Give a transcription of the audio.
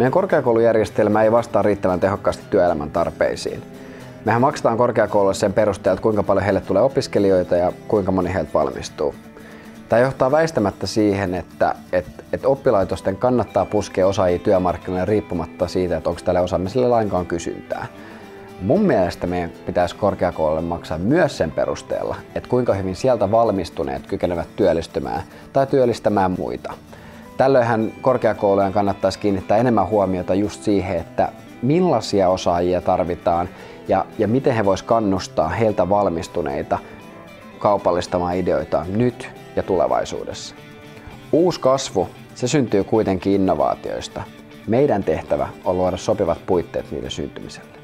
Meidän korkeakoulujärjestelmä ei vastaa riittävän tehokkaasti työelämän tarpeisiin. Mehän maksetaan korkeakouluille sen perusteella, kuinka paljon heille tulee opiskelijoita ja kuinka moni heiltä valmistuu. Tämä johtaa väistämättä siihen, että oppilaitosten kannattaa puskea osaajia työmarkkinoille riippumatta siitä, että onko tälle osaamiselle lainkaan kysyntää. Mun mielestä meidän pitäisi korkeakouluille maksaa myös sen perusteella, että kuinka hyvin sieltä valmistuneet kykenevät työllistymään tai työllistämään muita. Tällöinhän korkeakoulujen kannattaisi kiinnittää enemmän huomiota just siihen, että millaisia osaajia tarvitaan ja miten he voisivat kannustaa heiltä valmistuneita kaupallistamaan ideoitaan nyt ja tulevaisuudessa. Uusi kasvu, se syntyy kuitenkin innovaatioista. Meidän tehtävä on luoda sopivat puitteet niiden syntymiselle.